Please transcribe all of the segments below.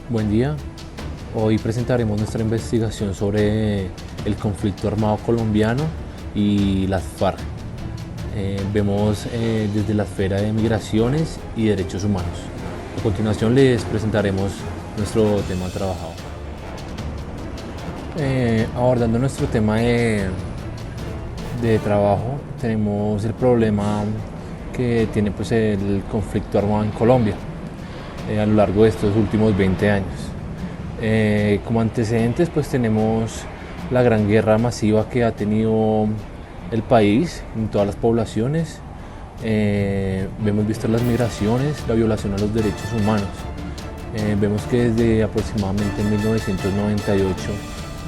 Buen día. Hoy presentaremos nuestra investigación sobre el conflicto armado colombiano y las FARC. Vemos desde la esfera de migraciones y derechos humanos. A continuación les presentaremos nuestro tema trabajado. Abordando nuestro tema de trabajo, tenemos el problema que tiene pues, el conflicto armado en Colombia a lo largo de estos últimos 20 años. Como antecedentes pues tenemos la gran guerra masiva que ha tenido el país en todas las poblaciones. Hemos visto las migraciones, la violación a los derechos humanos. Vemos que desde aproximadamente 1998,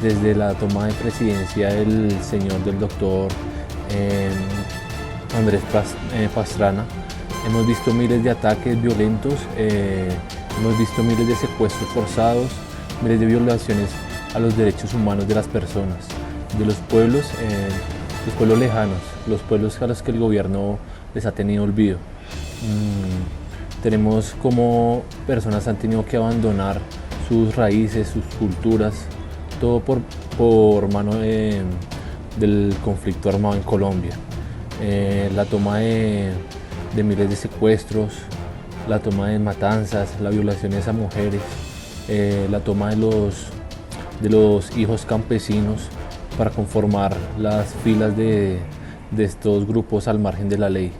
desde la toma de presidencia del doctor Andrés Pastrana, hemos visto miles de ataques violentos, hemos visto miles de secuestros forzados, miles de violaciones a los derechos humanos de las personas, de los pueblos lejanos, los pueblos a los que el gobierno les ha tenido olvido. Tenemos como personas han tenido que abandonar sus raíces, sus culturas, todo por mano del conflicto armado en Colombia. La toma de miles de secuestros, la toma de matanzas, las violaciones a mujeres, la toma de los hijos campesinos para conformar las filas de estos grupos al margen de la ley.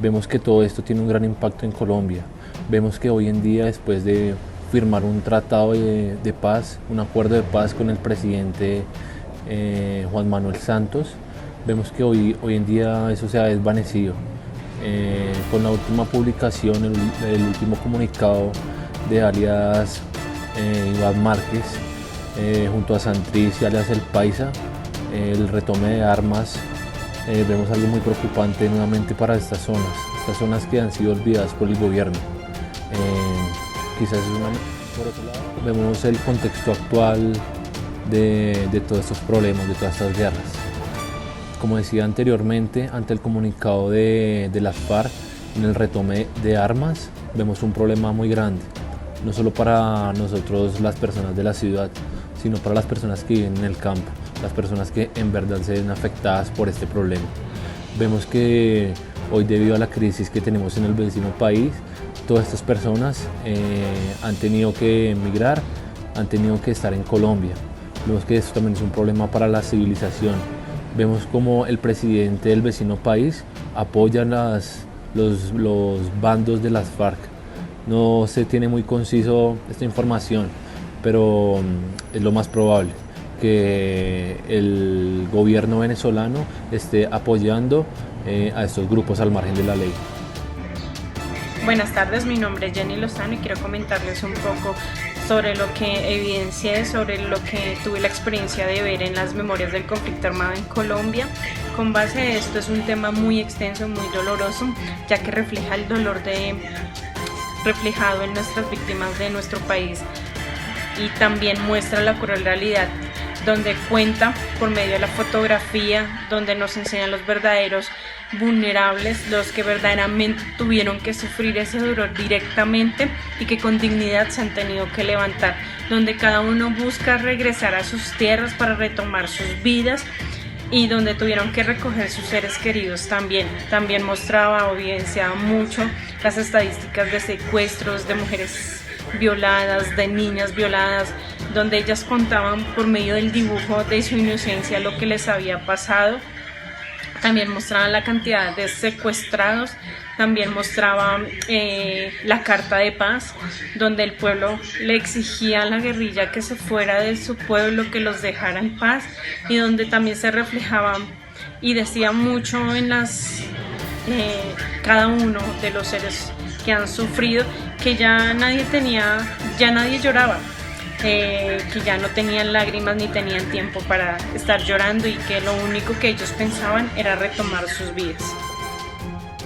Vemos que todo esto tiene un gran impacto en Colombia. Vemos que hoy en día, después de firmar un tratado de paz, un acuerdo de paz con el presidente Juan Manuel Santos, vemos que hoy en día eso se ha desvanecido. Con la última publicación, el último comunicado de alias Iván Márquez junto a Santrich y alias El Paisa, el retome de armas, vemos algo muy preocupante nuevamente para estas zonas que han sido olvidadas por el gobierno. Quizás por otro lado, vemos el contexto actual de todos estos problemas, de todas estas guerras. Como decía anteriormente, ante el comunicado de las FARC en el retome de armas, vemos un problema muy grande, no solo para nosotros las personas de la ciudad, sino para las personas que viven en el campo, las personas que en verdad se ven afectadas por este problema. Vemos que hoy, debido a la crisis que tenemos en el vecino país, todas estas personas han tenido que emigrar, han tenido que estar en Colombia. Vemos que esto también es un problema para la civilización. Vemos como el presidente del vecino país apoya los bandos de las FARC. No se tiene muy conciso esta información, pero es lo más probable que el gobierno venezolano esté apoyando a estos grupos al margen de la ley. Buenas tardes, mi nombre es Jenny Lozano y quiero comentarles un poco sobre lo que evidencié, sobre lo que tuve la experiencia de ver en las memorias del conflicto armado en Colombia. Con base a esto, es un tema muy extenso, muy doloroso, ya que refleja el dolor reflejado en nuestras víctimas de nuestro país, y también muestra la cruel realidad, donde cuenta por medio de la fotografía, donde nos enseñan los verdaderos vulnerables, los que verdaderamente tuvieron que sufrir ese dolor directamente y que con dignidad se han tenido que levantar, donde cada uno busca regresar a sus tierras para retomar sus vidas y donde tuvieron que recoger sus seres queridos también. También mostraba o evidenciaba mucho las estadísticas de secuestros, de mujeres violadas, de niñas violadas, donde ellas contaban por medio del dibujo de su inocencia lo que les había pasado. También mostraban la cantidad de secuestrados, también mostraban la carta de paz, donde el pueblo le exigía a la guerrilla que se fuera de su pueblo, que los dejara en paz, y donde también se reflejaban y decía mucho en cada uno de los seres que han sufrido, que ya nadie lloraba, que ya no tenían lágrimas ni tenían tiempo para estar llorando, y que lo único que ellos pensaban era retomar sus vidas.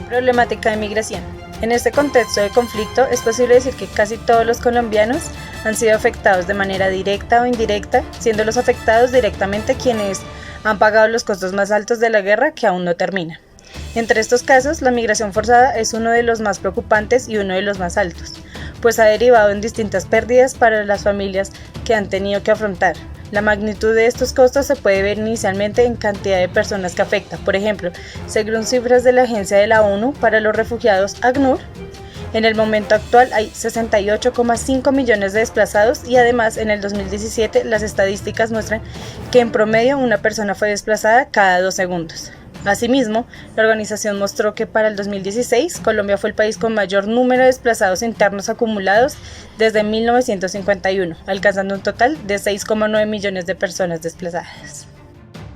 Problemática de migración. En este contexto de conflicto es posible decir que casi todos los colombianos han sido afectados de manera directa o indirecta, siendo los afectados directamente quienes han pagado los costos más altos de la guerra, que aún no termina. Entre estos casos, la migración forzada es uno de los más preocupantes y uno de los más altos, pues ha derivado en distintas pérdidas para las familias que han tenido que afrontar. La magnitud de estos costos se puede ver inicialmente en cantidad de personas que afecta. Por ejemplo, según cifras de la Agencia de la ONU para los Refugiados, ACNUR, en el momento actual hay 68,5 millones de desplazados y además en el 2017 las estadísticas muestran que en promedio una persona fue desplazada cada 2 segundos. Asimismo, la organización mostró que para el 2016 Colombia fue el país con mayor número de desplazados internos acumulados desde 1951, alcanzando un total de 6,9 millones de personas desplazadas.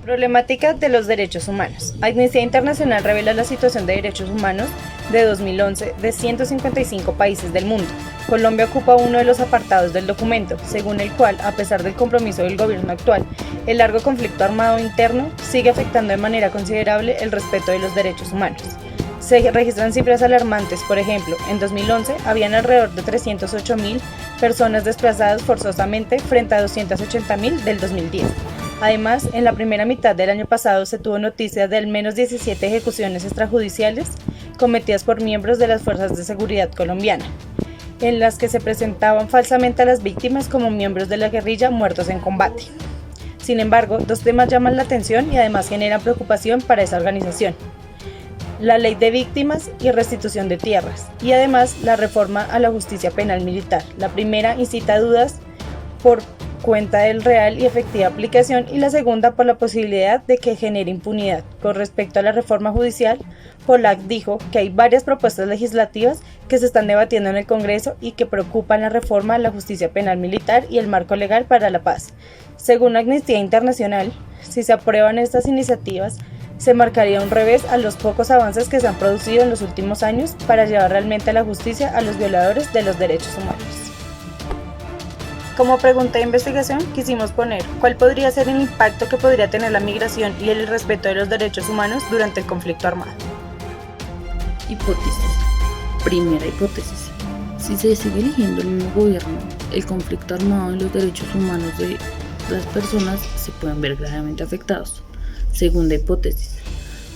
Problemática de los derechos humanos. Amnistía Internacional revela la situación de derechos humanos de 2011 de 155 países del mundo. Colombia ocupa uno de los apartados del documento, según el cual, a pesar del compromiso del gobierno actual, el largo conflicto armado interno sigue afectando de manera considerable el respeto de los derechos humanos. Se registran cifras alarmantes, por ejemplo, en 2011 habían alrededor de 308.000 personas desplazadas forzosamente frente a 280.000 del 2010. Además, en la primera mitad del año pasado se tuvo noticia de al menos 17 ejecuciones extrajudiciales cometidas por miembros de las fuerzas de seguridad colombiana, en las que se presentaban falsamente a las víctimas como miembros de la guerrilla muertos en combate. Sin embargo, dos temas llaman la atención y además generan preocupación para esa organización: la ley de víctimas y restitución de tierras, y además la reforma a la justicia penal militar. La primera incita dudas por cuenta del real y efectiva aplicación y la segunda por la posibilidad de que genere impunidad. Con respecto a la reforma judicial, Polak dijo que hay varias propuestas legislativas que se están debatiendo en el Congreso y que preocupan la reforma a la justicia penal militar y el marco legal para la paz. Según Amnistía Internacional, si se aprueban estas iniciativas, se marcaría un revés a los pocos avances que se han producido en los últimos años para llevar realmente a la justicia a los violadores de los derechos humanos. Como pregunta de investigación, quisimos poner ¿cuál podría ser el impacto que podría tener la migración y el respeto de los derechos humanos durante el conflicto armado? Hipótesis. Primera hipótesis. Si se sigue eligiendo el mismo gobierno, el conflicto armado y los derechos humanos de las personas se pueden ver gravemente afectados. Segunda hipótesis.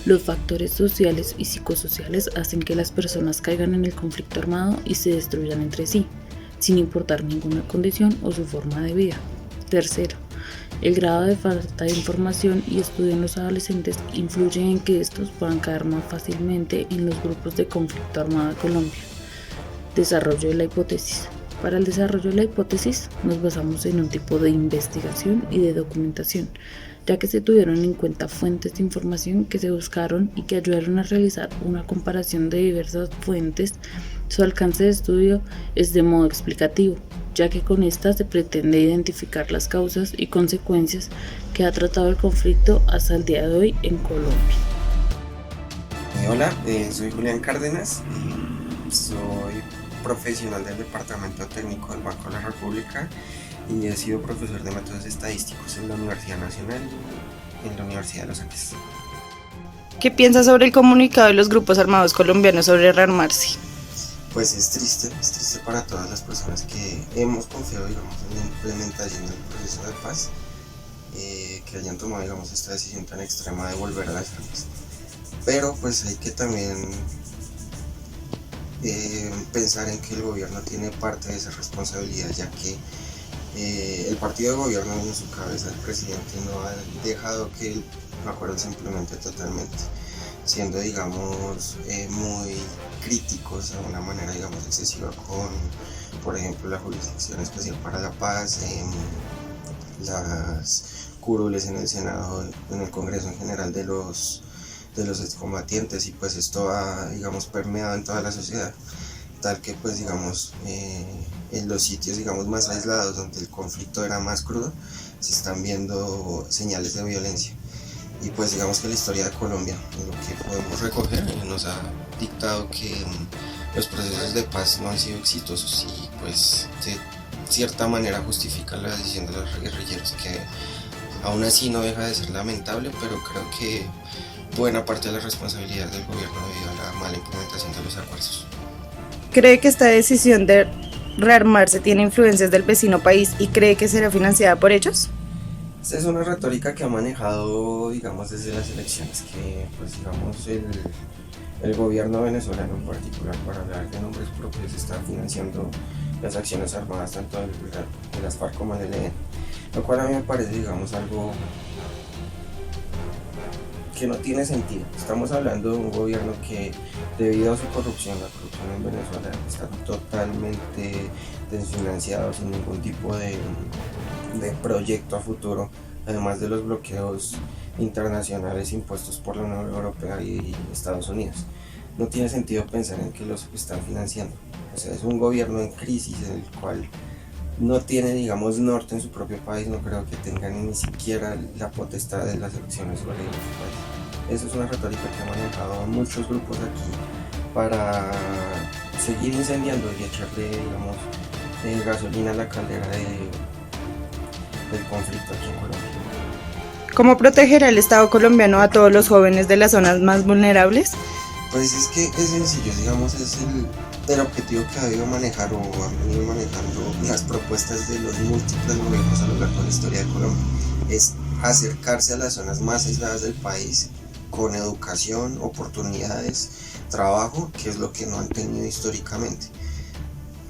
Los factores sociales y psicosociales hacen que las personas caigan en el conflicto armado y se destruyan entre sí, sin importar ninguna condición o su forma de vida. Tercero, el grado de falta de información y estudio en los adolescentes influye en que estos puedan caer más fácilmente en los grupos de conflicto armado de Colombia. Desarrollo de la hipótesis. Para el desarrollo de la hipótesis nos basamos en un tipo de investigación y de documentación, ya que se tuvieron en cuenta fuentes de información que se buscaron y que ayudaron a realizar una comparación de diversas fuentes. Su alcance de estudio es de modo explicativo, ya que con esta se pretende identificar las causas y consecuencias que ha tratado el conflicto hasta el día de hoy en Colombia. Hola, soy Julián Cárdenas y soy profesional del Departamento Técnico del Banco de la República y he sido profesor de métodos estadísticos en la Universidad Nacional y en la Universidad de los Andes. ¿Qué piensas sobre el comunicado de los grupos armados colombianos sobre rearmarse? Pues es triste para todas las personas que hemos confiado, digamos, en la implementación del proceso de paz, que hayan tomado, digamos, esta decisión tan extrema de volver a las armas. Pero pues hay que también pensar en que el gobierno tiene parte de esa responsabilidad, ya que el partido de gobierno en su cabeza, el presidente, no ha dejado que el acuerdo se implemente totalmente, siendo, digamos, muy críticos de una manera, digamos, excesiva con, por ejemplo, la Jurisdicción Especial para la Paz, las curules en el Senado, en el Congreso en general de los excombatientes, y pues esto ha, digamos, permeado en toda la sociedad, tal que pues, digamos, en los sitios, digamos, más aislados donde el conflicto era más crudo, se están viendo señales de violencia. Y pues digamos que la historia de Colombia, lo que podemos recoger, nos ha dictado que los procesos de paz no han sido exitosos y pues de cierta manera justifican la decisión de los guerrilleros, que aún así no deja de ser lamentable, pero creo que buena parte de la responsabilidad del gobierno debido a la mala implementación de los acuerdos. ¿Cree que esta decisión de rearmarse tiene influencias del vecino país y cree que será financiada por ellos? Esta es una retórica que ha manejado, digamos, desde las elecciones, que pues digamos el gobierno venezolano en particular, para hablar de nombres propios, está financiando las acciones armadas tanto de las FARC como del ELN, lo cual a mí me parece, digamos, algo que no tiene sentido. Estamos hablando de un gobierno que, debido a su corrupción, la corrupción en Venezuela está totalmente desfinanciado, sin ningún tipo de proyecto a futuro, además de los bloqueos internacionales impuestos por la Unión Europea y Estados Unidos. No tiene sentido pensar en que los están financiando. O sea, es un gobierno en crisis en el cual no tiene, digamos, norte en su propio país. No creo que tengan ni siquiera la potestad de las elecciones sobre su país. Esa es una retórica que han manejado muchos grupos aquí para seguir incendiando y echarle, digamos, gasolina a la caldera del conflicto aquí en Colombia. ¿Cómo protegerá el Estado colombiano a todos los jóvenes de las zonas más vulnerables? Pues es que es sencillo, digamos, es el objetivo que ha debido manejar o han venido manejando las propuestas de los múltiples gobiernos a lo largo de la historia de Colombia. Es acercarse a las zonas más aisladas del país con educación, oportunidades, trabajo, que es lo que no han tenido históricamente.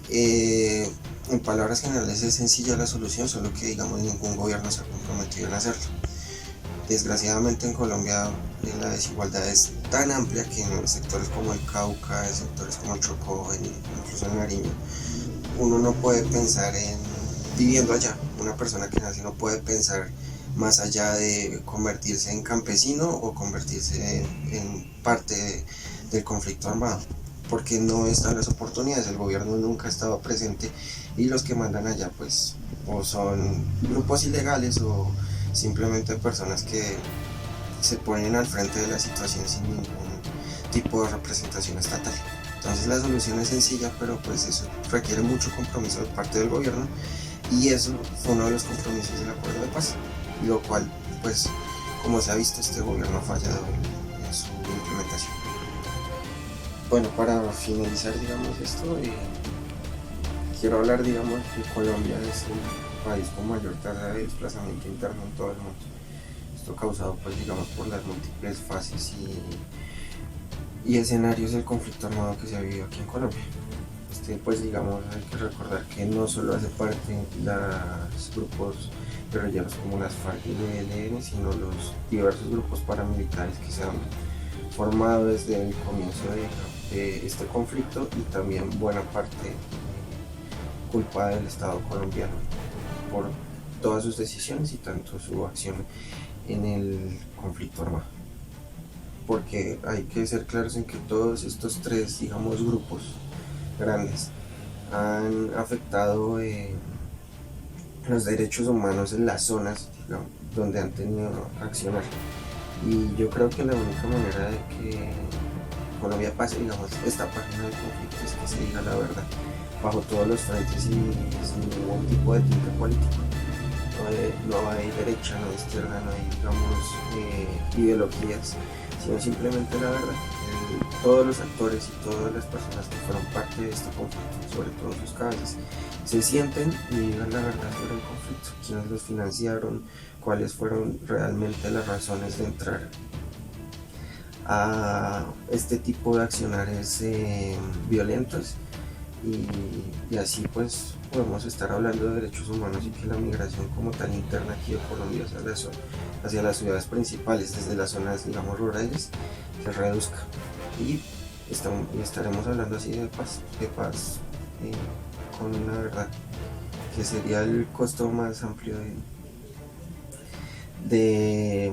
En palabras generales es sencilla la solución, solo que, digamos, ningún gobierno se ha comprometido en hacerlo. Desgraciadamente en Colombia la desigualdad es tan amplia que en sectores como el Cauca, en sectores como el Chocó, incluso en Nariño, uno no puede pensar en viviendo allá. Una persona que nace no puede pensar más allá de convertirse en campesino o convertirse en parte del conflicto armado, porque no están las oportunidades. El gobierno nunca ha estado presente y los que mandan allá pues o son grupos ilegales o simplemente personas que se ponen al frente de la situación sin ningún tipo de representación estatal. Entonces la solución es sencilla, pero pues eso requiere mucho compromiso de parte del gobierno, y eso fue uno de los compromisos del acuerdo de paz, lo cual pues como se ha visto este gobierno ha fallado en su implementación. Bueno, para finalizar, digamos, esto, quiero hablar, digamos, que Colombia es el país con mayor tasa de desplazamiento interno en todo el mundo. Esto causado, pues, digamos, por las múltiples fases y escenarios del conflicto armado que se ha vivido aquí en Colombia. Pues, digamos, hay que recordar que no solo hace parte los grupos guerrilleros como las FARC y el ELN, sino los diversos grupos paramilitares que se han formado desde el comienzo de este conflicto, y también buena parte culpa del Estado colombiano por todas sus decisiones y tanto su acción en el conflicto armado. Porque hay que ser claros en que todos estos tres, digamos, grupos grandes han afectado los derechos humanos en las zonas, digamos, donde han tenido que accionar. Y yo creo que la única manera de que Colombia pase, digamos, esta página del conflicto es que se diga la verdad bajo todos los frentes y sin ningún tipo de tinte político. No hay derecha, no hay izquierda, no hay, digamos, ideologías, sino simplemente la verdad. Todos los actores y todas las personas que fueron parte de este conflicto, sobre todo sus cabezas, se sienten y digan la verdad sobre el conflicto, quiénes los financiaron, cuáles fueron realmente las razones de entrar a este tipo de accionares violentos, y así pues podemos estar hablando de derechos humanos y que la migración como tal interna aquí de Colombia hacia las ciudades principales, desde las zonas, digamos, rurales, se reduzca, y estaremos hablando así de paz con una verdad, que sería el costo más amplio de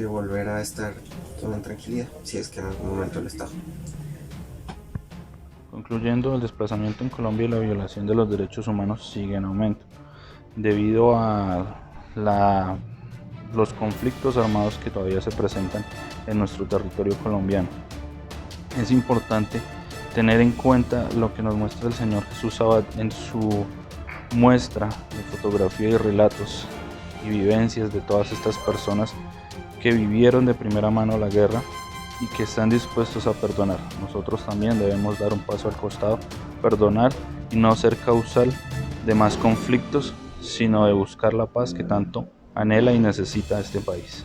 volver a estar todo en tranquilidad, si es que en algún momento lo está. Concluyendo, el desplazamiento en Colombia y la violación de los derechos humanos sigue en aumento, debido a los conflictos armados que todavía se presentan en nuestro territorio colombiano. Es importante tener en cuenta lo que nos muestra el señor Jesús Abad en su muestra de fotografía y relatos y vivencias de todas estas personas que vivieron de primera mano la guerra y que están dispuestos a perdonar. Nosotros también debemos dar un paso al costado, perdonar y no ser causal de más conflictos, sino de buscar la paz que tanto anhela y necesita este país.